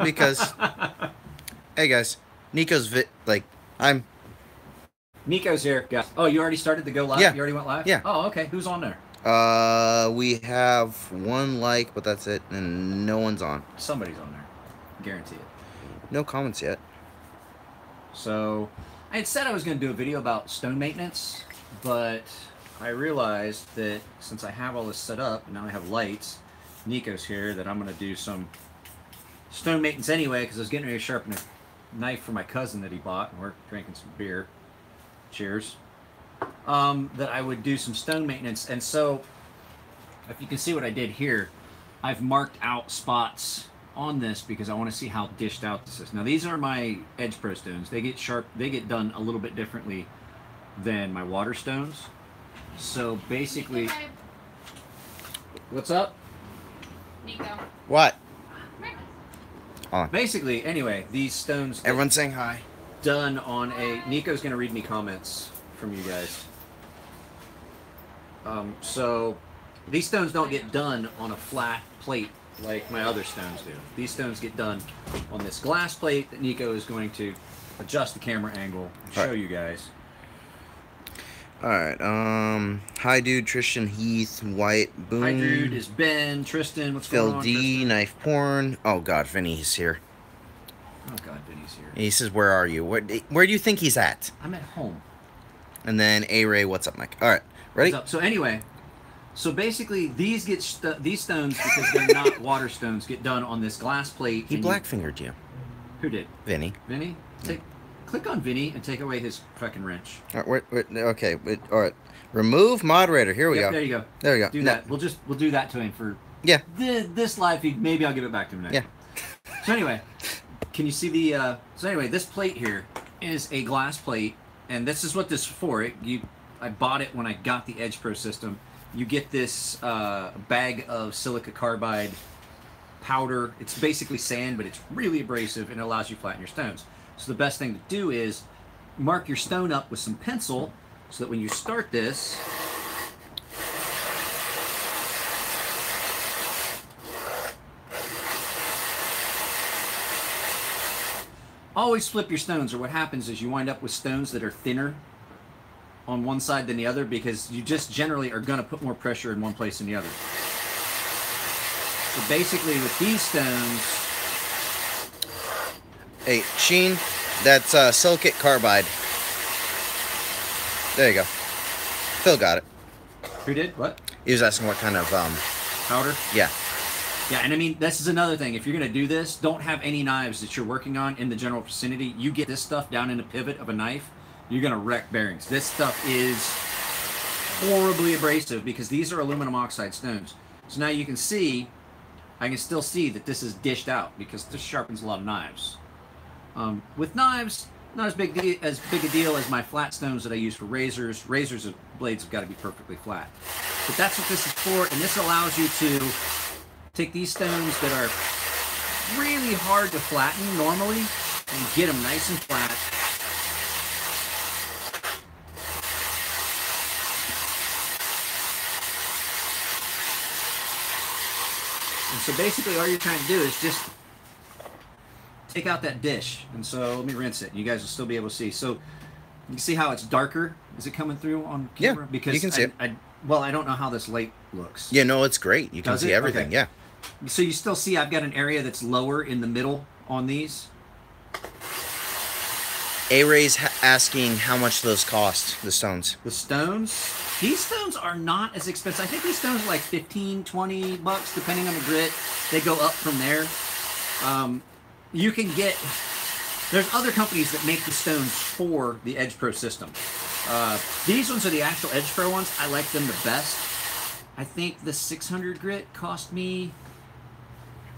because, hey guys, Nico's Nico's here, guys. Oh, you already started to go live? Yeah. You already went live? Yeah. Oh, okay. Who's on there? We have one like, but that's it, and no one's on. Somebody's on there. Guarantee it. No comments yet. So, I had said I was going to do a video about stone maintenance, but I realized that since I have all this set up, and now I have lights, Nico's here, that I'm going to do some stone maintenance anyway, because I was getting ready to sharpen a knife for my cousin that he bought, and we're drinking some beer. Cheers. That I would do some stone maintenance. And so, if you can see what I did here, I've marked out spots on this because I want to see how dished out this is. Now, these are my Edge Pro stones. They get sharp, they get done a little bit differently than my water stones. So basically, what's up? Nico. What? Basically, anyway, these stones. Everyone's saying hi. Done on a. Nico's going to read me comments from you guys. So these stones don't get done on a flat plate like my other stones do. These stones get done on this glass plate that Nico is going to adjust the camera angle and show you guys. Alright, hi dude, Tristan, Heath, White, Boom. Hi dude, is Ben, Tristan, what's Phil going on? D, Tristan? Knife Porn. Oh god, Vinny's here. Oh god, Vinny's here. He says, where are you? Where do you think he's at? I'm at home. And then A-Ray, what's up, Mike? Alright, ready? What's up? So anyway, so basically these stones, because they're not water stones, get done on this glass plate. He black-fingered you. Who did? Vinny. Vinny? Click on Vinny and take away his fucking wrench. Alright, okay, alright. Remove moderator. Here we go. There you go. There we go. Do that. We'll do that to him for this live feed. Maybe I'll give it back to him next. Yeah. So anyway, can you see the? So anyway, this plate here is a glass plate, and this is what this is for. I bought it when I got the Edge Pro system. You get this bag of silica carbide powder. It's basically sand, but it's really abrasive and it allows you to flatten your stones. So the best thing to do is mark your stone up with some pencil so that when you start this, always flip your stones, or what happens is you wind up with stones that are thinner on one side than the other because you just generally are going to put more pressure in one place than the other. So basically with these stones... Hey, Sheen, that's silicate carbide. There you go. Phil got it. Who did? What? He was asking what kind of, powder? Yeah. Yeah, and I mean, this is another thing. If you're going to do this, don't have any knives that you're working on in the general vicinity. You get this stuff down in the pivot of a knife, you're going to wreck bearings. This stuff is horribly abrasive because these are aluminum oxide stones. So now you can see, I can still see that this is dished out because this sharpens a lot of knives. With knives, not as big a deal as my flat stones that I use for razors. Razors' blades have got to be perfectly flat. But that's what this is for, and this allows you to take these stones that are really hard to flatten normally and get them nice and flat. And so basically all you're trying to do is just take out that dish. And so let me rinse it. You guys will still be able to see. So you can see how it's darker. Is it coming through on camera? Yeah, because you can see it. Well, I don't know how this light looks. Yeah, no, it's great. You can see everything, okay. Yeah. So you still see I've got an area that's lower in the middle on these. A-Ray's asking how much those cost, the stones. The stones? These stones are not as expensive. I think these stones are like 15, 20 bucks, depending on the grit. They go up from there. You can get... There's other companies that make the stones for the Edge Pro system. These ones are the actual Edge Pro ones. I like them the best. I think the 600 grit cost me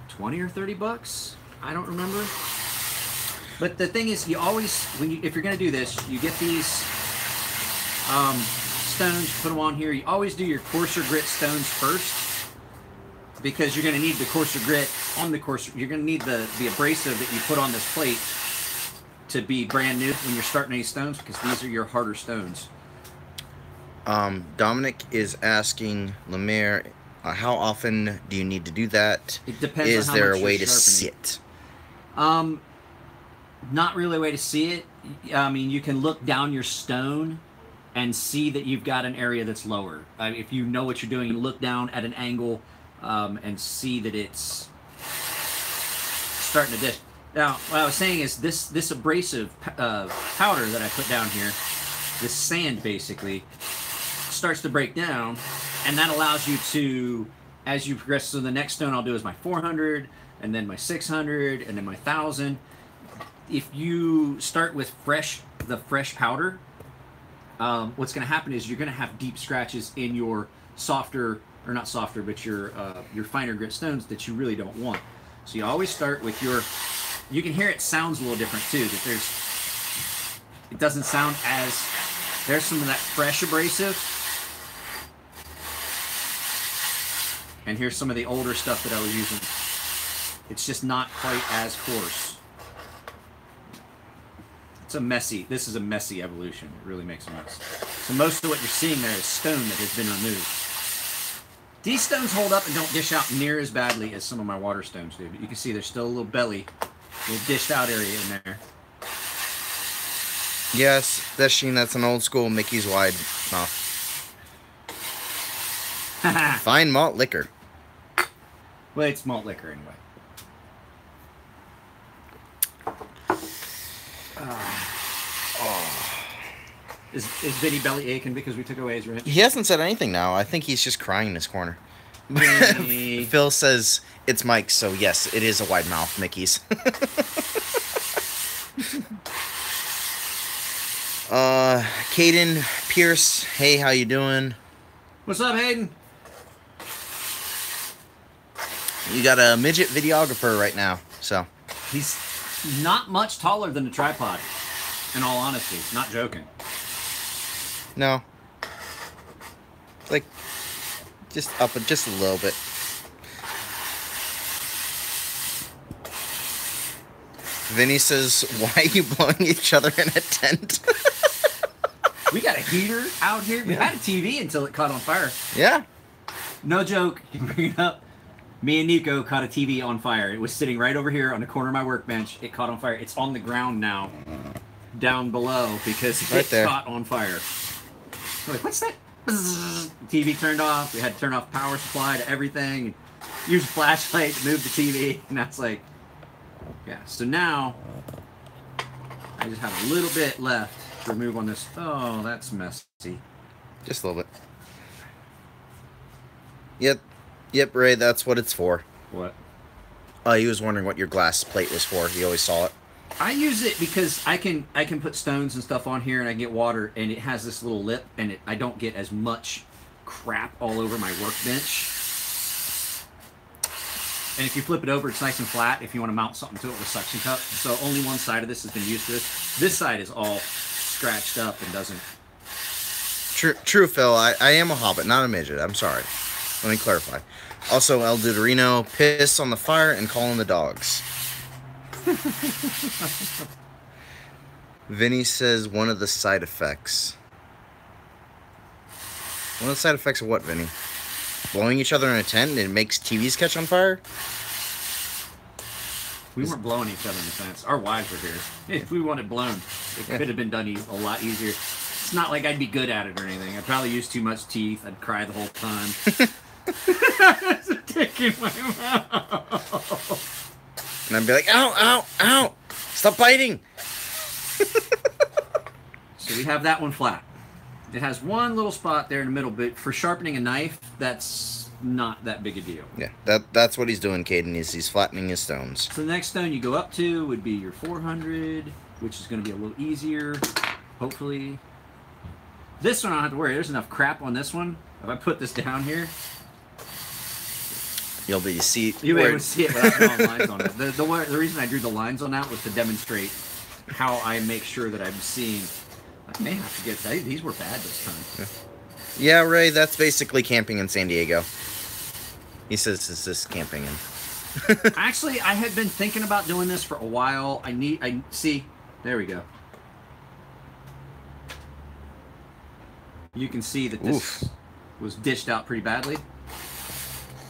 20 or 30 bucks. I don't remember. But the thing is, you always, if you're going to do this, you get these stones, you put them on here. You always do your coarser grit stones first because you're going to need the coarser grit on the coarser. You're going to need the abrasive that you put on this plate to be brand new when you're starting these stones because these are your harder stones. Dominic is asking Lemaire, how often do you need to do that? It depends Is on how there much a way you're to sharpening. sit? Not really a way to see it. I mean, you can look down your stone and see that you've got an area that's lower. If you know what you're doing, you look down at an angle and see that it's starting to dish. Now, what I was saying is this abrasive powder that I put down here, this sand basically, starts to break down, and that allows you to, as you progress, so the next stone I'll do is my 400, and then my 600, and then my 1,000. If you start with the fresh powder, what's going to happen is you're going to have deep scratches in your softer, or not softer, but your finer grit stones that you really don't want. So you always start with your, you can hear it sounds a little different too, that it doesn't sound as, there's some of that fresh abrasive. And here's some of the older stuff that I was using. It's just not quite as coarse. This is a messy evolution. It really makes a mess. So most of what you're seeing there is stone that has been removed. These stones hold up and don't dish out near as badly as some of my water stones do, but you can see there's still a little belly, a little dished out area in there. Yes, that's an old school Mickey's wide mouth. Fine malt liquor. Well, it's malt liquor anyway. Is Vinny belly aching because we took away his wrench? He hasn't said anything now. I think he's just crying in his corner. Phil says it's Mike, so yes, it is a wide mouth Mickey's. Caden Pierce, hey, how you doing? What's up, Hayden? You got a midget videographer right now, so. He's not much taller than the tripod, in all honesty. Not joking. No. Like, just up just a little bit. Vinny says, why are you blowing each other in a tent? We got a heater out here. We had a TV until it caught on fire. Yeah. No joke. You bring it up. Me and Nico caught a TV on fire. It was sitting right over here on the corner of my workbench. It caught on fire. It's on the ground now, down below, because it caught on fire. We're like, what's that? Bzzz. TV turned off. We had to turn off the power supply to everything. Use a flashlight to move the TV. And that's like, yeah. So now, I just have a little bit left to remove on this. Oh, that's messy. Just a little bit. Yep, Ray, that's what it's for. What? He was wondering what your glass plate was for. He always saw it. I use it because I can put stones and stuff on here and I get water, and it has this little lip, and I don't get as much crap all over my workbench. And if you flip it over, it's nice and flat if you want to mount something to it with a suction cup. So only one side of this has been used for this. This side is all scratched up and doesn't. True, Phil. I am a hobbit, not a midget. I'm sorry. Let me clarify. Also, El Duderino, piss on the fire and call in the dogs. Vinny says one of the side effects. One of the side effects of what, Vinny? Blowing each other in a tent and it makes TVs catch on fire? We weren't blowing each other in the fence. Our wives were here. If we wanted blown, it could have been done a lot easier. It's not like I'd be good at it or anything. I'd probably use too much teeth. I'd cry the whole time. There's a tick in my mouth. And I'd be like, ow, ow, ow. Stop biting. So we have that one flat. It has one little spot there in the middle, but for sharpening a knife, that's not that big a deal. Yeah, that's what he's doing, Caden, is he's flattening his stones. So the next stone you go up to would be your 400, which is going to be a little easier, hopefully. This one I don't have to worry. There's enough crap on this one. If I put this down here, you'll be able to see it without drawing lines on it. The reason I drew the lines on that was to demonstrate how I make sure that I'm seeing. I may have to get these were bad this time. Yeah, Ray, that's basically camping in San Diego. He says it's just camping in. Actually, I had been thinking about doing this for a while. I see. There we go. You can see that this was dished out pretty badly.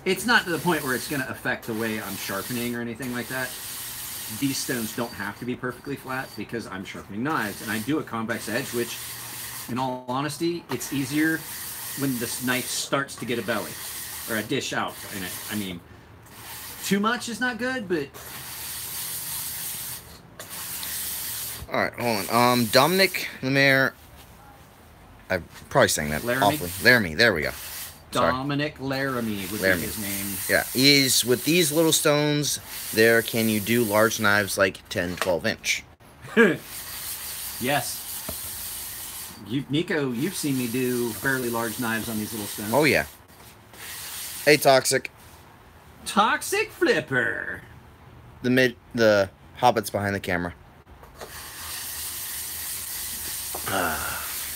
It's not to the point where it's going to affect the way I'm sharpening or anything like that. these stones don't have to be perfectly flat because I'm sharpening knives, and I do a convex edge, which, in all honesty, it's easier when this knife starts to get a belly or a dish out in it. I mean, too much is not good, but... All right, hold on. Dominic Lemaire. I'm probably saying that awfully. Laramie. There we go. Dominic Laramie would be his name. Yeah, is with these little stones, there can you do large knives like 10, 12 inch? Yes. Nico, you've seen me do fairly large knives on these little stones. Oh, yeah. Hey, Toxic. Toxic Flipper. The hobbit's behind the camera.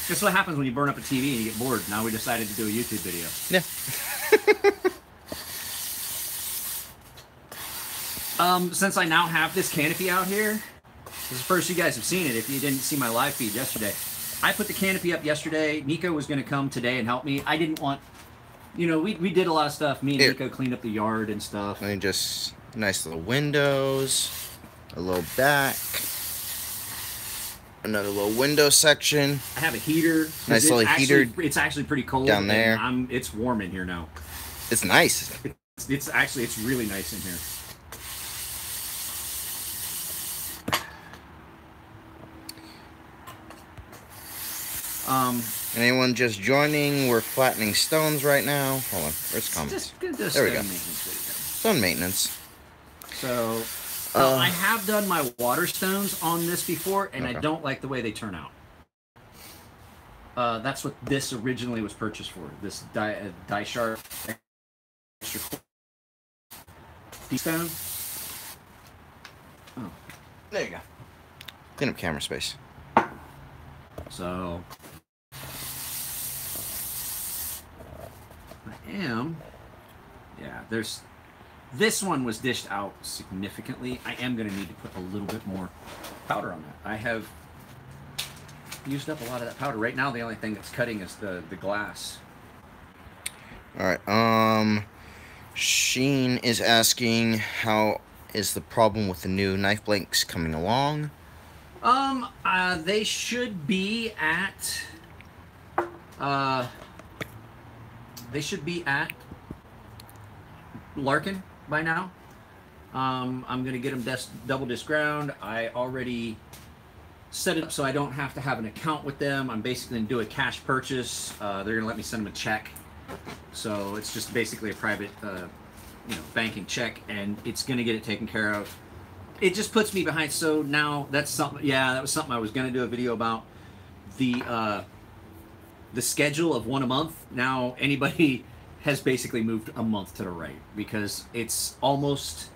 That's what happens when you burn up a TV and you get bored. Now we decided to do a YouTube video. Yeah. Since I now have this canopy out here, this is the first you guys have seen it if you didn't see my live feed yesterday. I put the canopy up yesterday. Nico was going to come today and help me. I didn't want... You know, we did a lot of stuff. Me and Nico cleaned up the yard and stuff. And just nice little windows, a little back, another little window section. I have a heater. Nice little heater. It's actually pretty cold down there. It's warm in here now. It's nice. It's really nice in here. Anyone just joining? We're flattening stones right now. Hold on, where's comments? There we go. Stone maintenance. So, I have done my water stones on this before, and I don't like the way they turn out. That's what this originally was purchased for. This die sharp extra stone. Oh, there you go. Clean up camera space. So. This one was dished out significantly. I am going to need to put a little bit more powder on that. I have used up a lot of that powder. Right now, the only thing that's cutting is the glass. All right. Sheen is asking, how is the problem with the new knife blanks coming along? They should be at... They should be at Larkin by now. I'm going to get them double disc ground. I already set it up so I don't have to have an account with them. I'm basically going to do a cash purchase. They're going to let me send them a check. So it's just basically a private, banking check, and it's going to get it taken care of. It just puts me behind. So now that's something. Yeah, that was something I was going to do a video about. The schedule of one a month. Now anybody has basically moved a month to the right because it's almost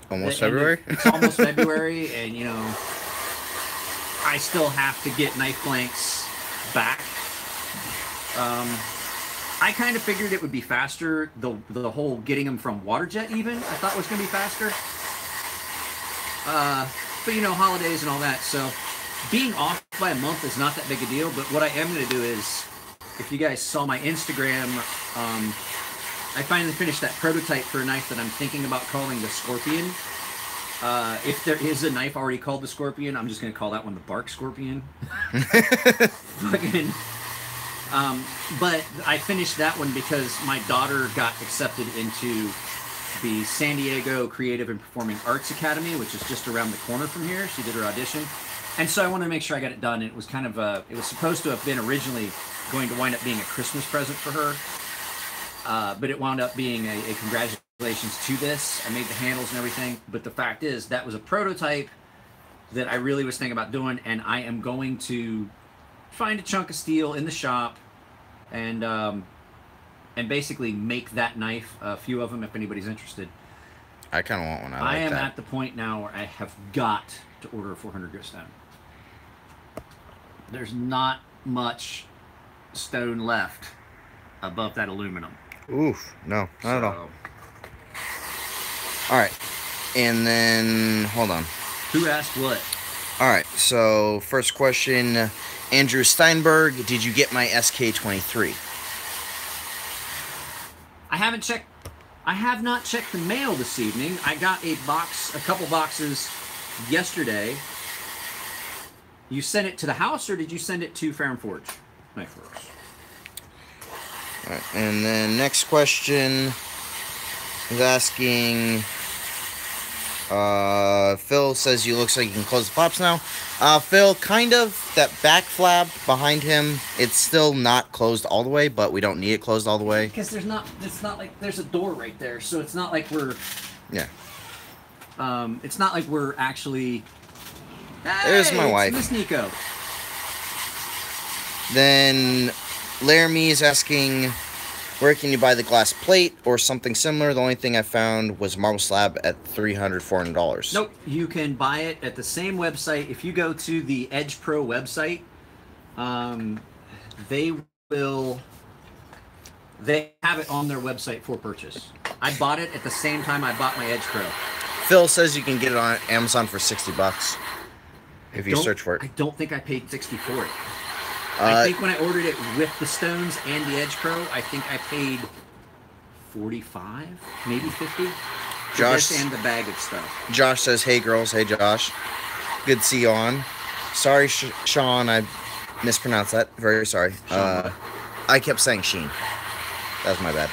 February. It's almost February, and I still have to get knife blanks back. I kind of figured it would be faster. The whole getting them from Waterjet even I thought was going to be faster. But holidays and all that, so being off by a month is not that big a deal. But what I am going to do is, if you guys saw my Instagram, I finally finished that prototype for a knife that I'm thinking about calling the Scorpion. If there is a knife already called the Scorpion, I'm just going to call that one the Bark Scorpion. But I finished that one because my daughter got accepted into the San Diego Creative and Performing Arts Academy, which is just around the corner from here. She did her audition. And so I wanted to make sure I got it done. It was kind of it was supposed to have been originally going to wind up being a Christmas present for her. But it wound up being a congratulations to this. I made the handles and everything. But the fact is, that was a prototype that I really was thinking about doing. And I am going to find a chunk of steel in the shop and basically make that knife, a few of them, if anybody's interested. I kind of want one. I am at the point now where I have got to order a 400 grit stone. There's not much stone left above that aluminum. Oof, no, not at all. All right, and then, hold on. Who asked what? All right, so first question, Andrew Steinberg, did you get my SK23? I haven't checked. I have not checked the mail this evening. I got a couple boxes yesterday. You sent it to the house, or did you send it to Fair and Forge Knife Works? All right, and then next question is asking. Phil says you looks like you can close the flaps now. Phil, kind of. That back flap behind him, it's still not closed all the way, but we don't need it closed all the way. Because it's not like there's a door right there, so it's not like we're... Yeah. It's not like we're actually... Hey, there's my wife. Miss Nico. Then Laramie is asking, where can you buy the glass plate or something similar? The only thing I found was marble slab at $300, $400. Nope, you can buy it at the same website. If you go to the Edge Pro website, they have it on their website for purchase. I bought it at the same time I bought my Edge Pro. Phil says you can get it on Amazon for $60 if you search for it. I don't think I paid $60 for it. I think when I ordered it with the stones and the Edge Pro, I think I paid $45, maybe $50. Josh and the bag of stuff. Josh says, "Hey girls, hey Josh, good to see you on." Sorry, Sean, I mispronounced that. Very sorry. I kept saying Sheen. That was my bad.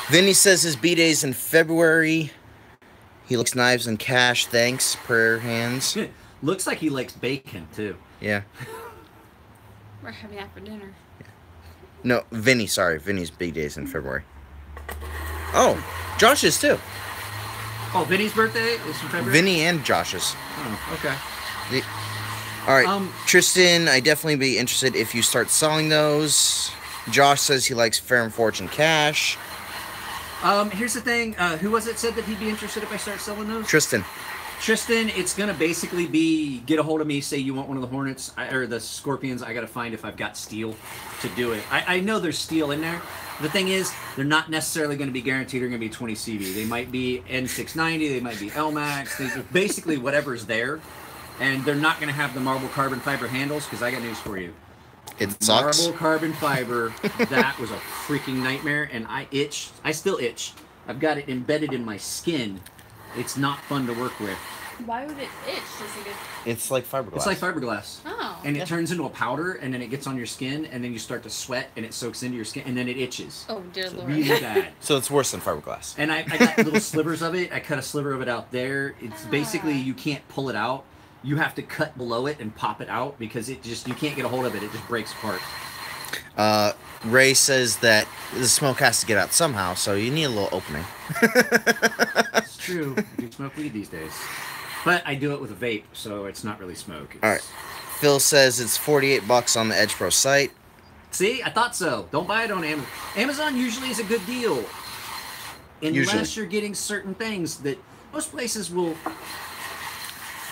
Vinny says his B-day's in February. He likes knives and cash. Thanks, prayer hands. Looks like he likes bacon too. Yeah. We're having that for dinner. No, Vinny, sorry. Vinny's big day's in February. Oh, Josh's too. Oh, Vinny's birthday is in February? Vinny and Josh's. Oh, okay. All right, Tristan, I'd definitely be interested if you start selling those. Josh says he likes Fair and Fortune cash. Here's the thing. Who was it said that he'd be interested if I start selling those? Tristan, it's going to basically be get a hold of me, say you want one of the Hornets or the Scorpions. I got to find if I've got steel to do it. I know there's steel in there. The thing is, they're not necessarily going to be guaranteed they're going to be 20 CV. They might be N690, they might be LMAX, basically whatever's there. And they're not going to have the marble carbon fiber handles because I got news for you. it sucks. Marble carbon fiber, that was a freaking nightmare, and I itched. I still itch. I've got it embedded in my skin. It's not fun to work with. Why would it itch? It's like fiberglass. It's like fiberglass. Oh. And it turns into a powder, and then it gets on your skin, and then you start to sweat, and it soaks into your skin, and then it itches. Oh, dear Lord. Really bad. So it's worse than fiberglass. And I got little slivers of it. I cut a sliver of it out there. It's basically, you can't pull it out. You have to cut below it and pop it out because it just, you can't get a hold of it. It just breaks apart. Ray says that the smoke has to get out somehow, so you need a little opening. It's true. I do smoke weed these days. But I do it with a vape, so it's not really smoke. All right. Phil says it's $48 on the Edge Pro site. See, I thought so. Don't buy it on Amazon. Amazon usually is a good deal. Unless you're getting certain things that most places will...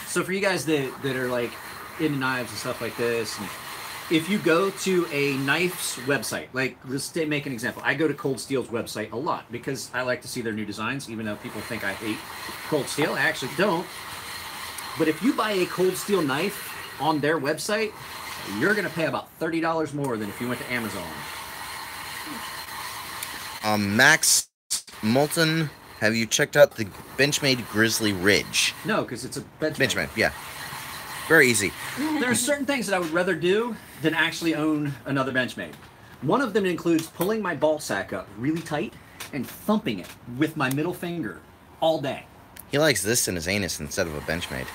So for you guys that are like into knives and stuff like this, and if you go to a knife's website, like let's make an example. I go to Cold Steel's website a lot because I like to see their new designs, even though people think I hate Cold Steel. I actually don't. But if you buy a Cold Steel knife on their website, you're going to pay about $30 more than if you went to Amazon. Max Moulton, have you checked out the Benchmade Grizzly Ridge? No, because it's a Benchmade, yeah. Very easy. There are certain things that I would rather do than actually own another Benchmade. One of them includes pulling my ball sack up really tight and thumping it with my middle finger all day. He likes this in his anus instead of a Benchmade.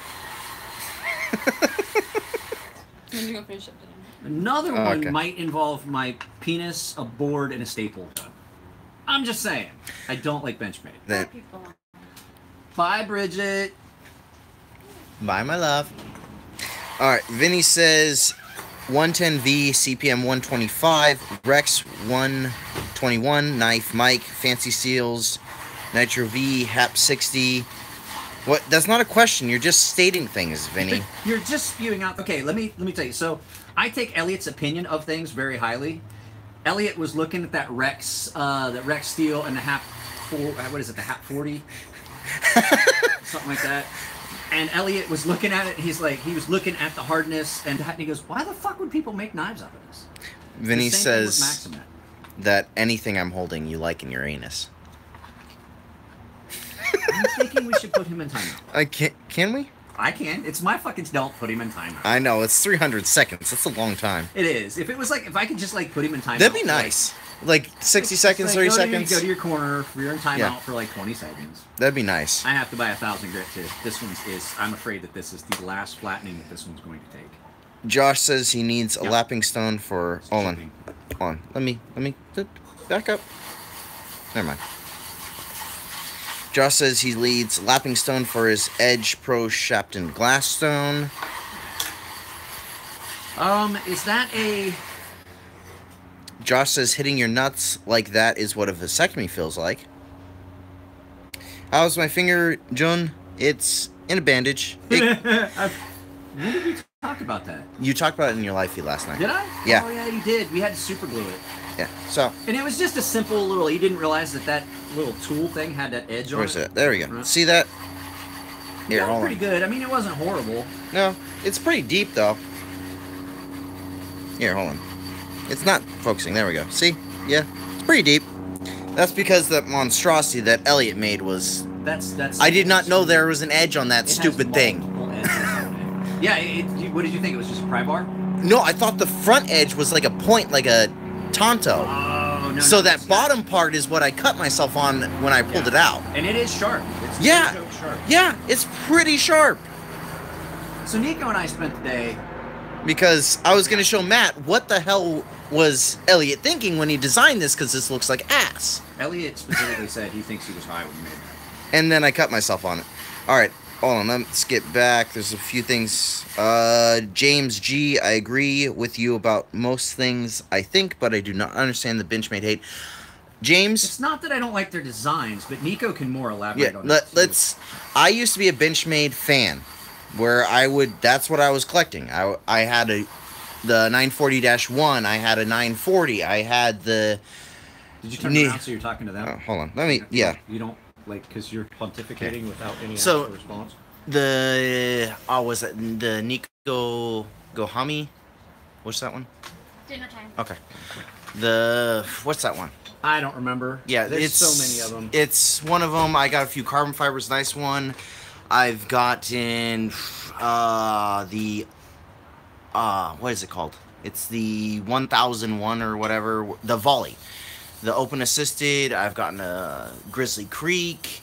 When you go finish up dinner. Another one might involve my penis, a board, and a staple gun. I'm just saying. I don't like Benchmade. Bye, Bridget. Bye, my love. All right, Vinny says 110V, CPM 125, Rex 121, Knife Mike, Fancy Seals, Nitro V, Hap 60. What? That's not a question. You're just stating things, Vinny. You're just spewing out. Okay, let me tell you. So I take Elliot's opinion of things very highly. Elliot was looking at that Rex steel and the Hap, what is it? The Hap 40, something like that. And Elliot was looking at it. He was looking at the hardness, and he goes, "Why the fuck would people make knives out of this?" Vinny says that anything I'm holding you like in your anus. I'm thinking we should put him in timeout. I can't. Can we? I can. It's my fucking don't put him in timeout. I know, it's 300 seconds. That's a long time. It is. If it was like, if I could just like put him in timeout. That'd be nice. Like 60 seconds, 30 seconds. Go to your corner. You're in timeout for like 20 seconds. That'd be nice. I have to buy 1,000 grit too. This one's is. I'm afraid that this is the last flattening that this one's going to take. Josh says he needs a lapping stone for. Hold on. Hold on. Let me back up. Never mind. Josh says he needs lapping stone for his Edge Pro Shapton glass stone. Is that a... Josh says hitting your nuts like that is what a vasectomy feels like. How's my finger, Jun? It's in a bandage. When did we talk about that? You talked about it in your live feed last night. Did I? Yeah. Oh yeah, you did. We had to super glue it. Yeah. So. And it was just a simple little. You didn't realize that that little tool thing had that edge on it. Where's it? There we go. Right. See that? Here, yeah, hold pretty on. good. I mean, it wasn't horrible. No, it's pretty deep though. Here, hold on. It's not focusing. There we go. See? Yeah, it's pretty deep. That's because that monstrosity that Elliot made was. That's. I did not know there was an edge on that stupid thing. Yeah. What did you think? It was just a pry bar? No, I thought the front edge was like a point, like a Tonto. Oh, no. So that bottom part is what I cut myself on when I pulled it out. And it is sharp. It's sharp. Yeah, it's pretty sharp. So Nico and I spent the day. Because I was going to show Matt what the hell was Elliot thinking when he designed this, because this looks like ass. Elliot specifically said he thinks he was high when he made that. And then I cut myself on it. All right, hold on, let's get back. There's a few things. James G, I agree with you about most things, I think, but I do not understand the Benchmade hate. James? It's not that I don't like their designs, but Nico can more elaborate on it. I used to be a Benchmade fan, where I would, that's what I was collecting. I had the 940-1, I had a 940, I had the... Did you turn around so you're talking to them? Hold on, let me, yeah. You don't, like, because you're pontificating without any actual response? Was it the Nico Gohami? What's that one? Dinner time. Okay. What's that one? I don't remember. Yeah, there's so many of them. It's one of them. I got a few carbon fibers, nice one. I've gotten what is it called? It's the 1001 or whatever, the volley. The open assisted, I've gotten a Grizzly Creek.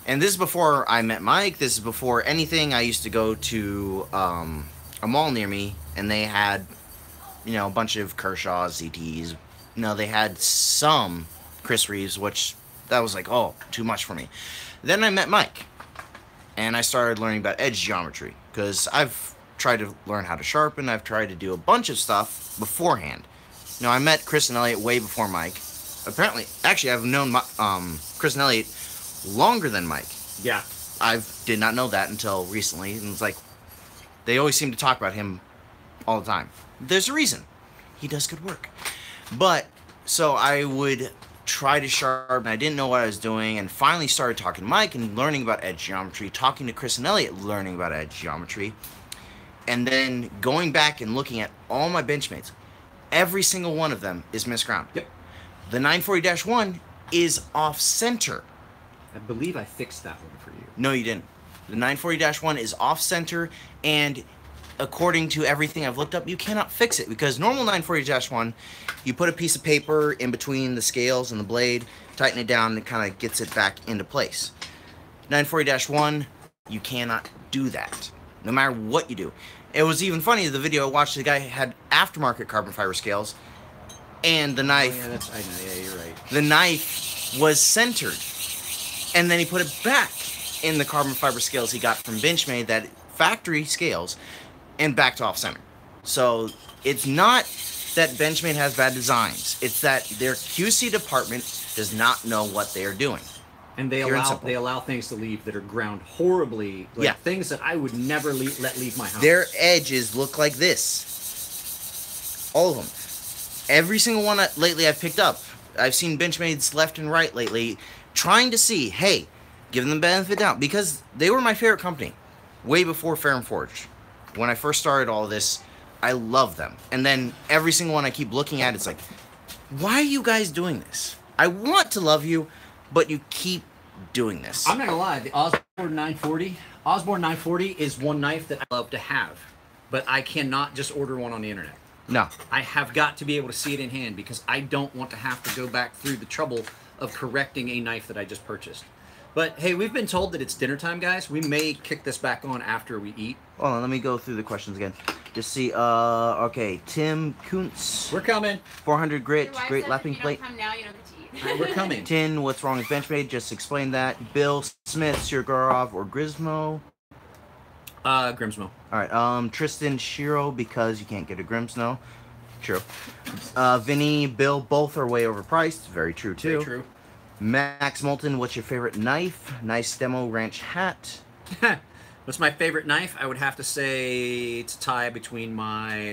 And this is before I met Mike. This is before anything. I used to go to a mall near me, and they had, you know, a bunch of Kershaw's, ZTs. No, they had some Chris Reeves, which that was like, oh, too much for me. Then I met Mike, and I started learning about edge geometry, because I've tried to learn how to sharpen. I've tried to do a bunch of stuff beforehand. You know, I met Chris and Elliot way before Mike. Apparently, actually, I've known Chris and Elliot longer than Mike. Yeah. I did not know that until recently, and it's like, they always seem to talk about him all the time. There's a reason. He does good work. But, so I would try to sharpen. I didn't know what I was doing, and finally started talking to Mike and learning about edge geometry, talking to Chris and Elliot, learning about edge geometry, and then going back and looking at all my Benchmates. Every single one of them is misground. Yep. The 940-1 is off-center. I believe I fixed that one for you. No, you didn't. The 940-1 is off-center, and according to everything I've looked up, you cannot fix it, because normal 940-1, you put a piece of paper in between the scales and the blade, tighten it down, and it kind of gets it back into place. 940-1, you cannot do that, no matter what you do. It was even funny, the video I watched, the guy had aftermarket carbon fiber scales, and the knife... Oh, yeah, I know, yeah, you're right. The knife was centered, and then he put it back in the carbon fiber scales he got from Benchmade, that factory scales, and back to off-center. So it's not that Benchmade has bad designs. It's that their QC department does not know what they are doing. And they allow things to leave that are ground horribly. Like things that I would never let leave my house. Their edges look like this. All of them. Every single one lately I've picked up. I've seen Benchmades left and right lately, trying to see, hey, give them the benefit of the doubt, because they were my favorite company way before Fair and Forge. When I first started all this, I loved them. And then every single one I keep looking at, it's like, why are you guys doing this? I want to love you, but you keep doing this. I'm not gonna lie, the Osborne 940. Osborne 940 is one knife that I love to have, but I cannot just order one on the internet. No. I have got to be able to see it in hand because I don't want to have to go back through the trouble of correcting a knife that I just purchased. But hey, we've been told that it's dinner time, guys. We may kick this back on after we eat. Hold on, let me go through the questions again. Just see, okay, Tim Kuntz. We're coming. 400 grit, Your wife great says lapping if you plate. don't come now, you don't get to eat. We're coming. Tin, what's wrong with Benchmade? Just explain that. Bill Smith, Sirgarov, or Grismo. Grimsmo. Alright, Tristan Shiro, because you can't get a Grimsmo. True. Vinny, Bill, both are way overpriced. Very true, too. Very true. Max Moulton, what's your favorite knife? Nice demo ranch hat. What's my favorite knife? I would have to say it's a tie between my